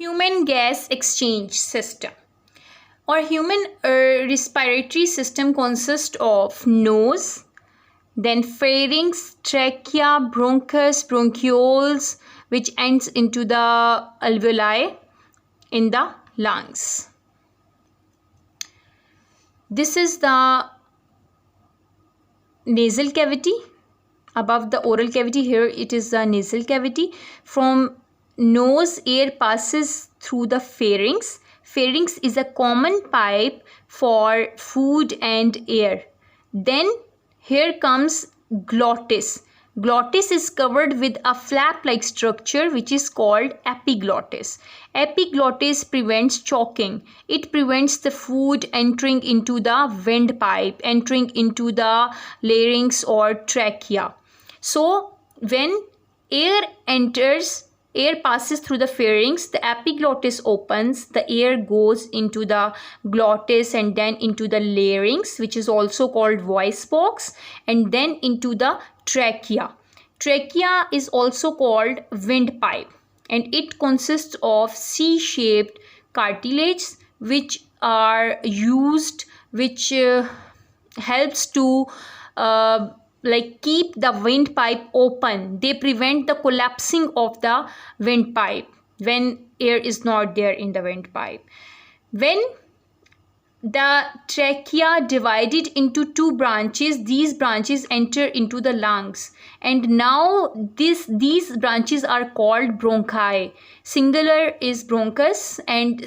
Human gas exchange system or human respiratory system consists of nose, then pharynx, trachea, bronchus, bronchioles, which ends into the alveoli in the lungs. This is the nasal cavity. Above the oral cavity, here it is the nasal cavity. From nose, air passes through the pharynx. Pharynx is a common pipe for food and air. Then here comes glottis. Glottis is covered with a flap-like structure which is called epiglottis. Epiglottis prevents choking. It prevents the food entering into the windpipe, entering into the larynx or trachea. So when air passes through the pharynx, the epiglottis opens, the air goes into the glottis and then into the larynx, which is also called voice box, and then into the trachea. Trachea is also called windpipe, and it consists of C-shaped cartilages which are used, which helps to keep the windpipe open. They prevent the collapsing of the windpipe when air is not there in the windpipe. When the trachea divided into two branches, these branches enter into the lungs, and now these branches are called bronchi. Singular is bronchus and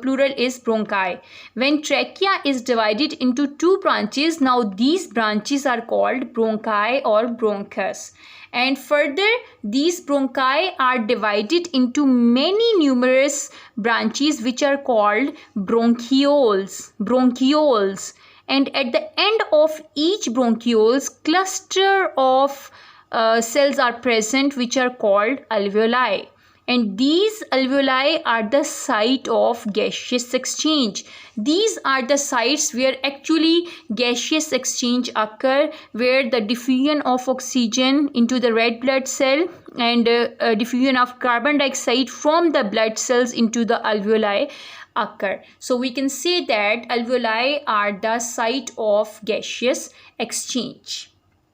plural is bronchi. When trachea is divided into two branches, now these branches are called bronchi or bronchus. And further, these bronchi are divided into many numerous branches which are called bronchioles. And at the end of each bronchioles, cluster of cells are present which are called alveoli. And these alveoli are the site of gaseous exchange. These are the sites where actually gaseous exchange occur, where the diffusion of oxygen into the red blood cell and diffusion of carbon dioxide from the blood cells into the alveoli occur. So we can say that alveoli are the site of gaseous exchange.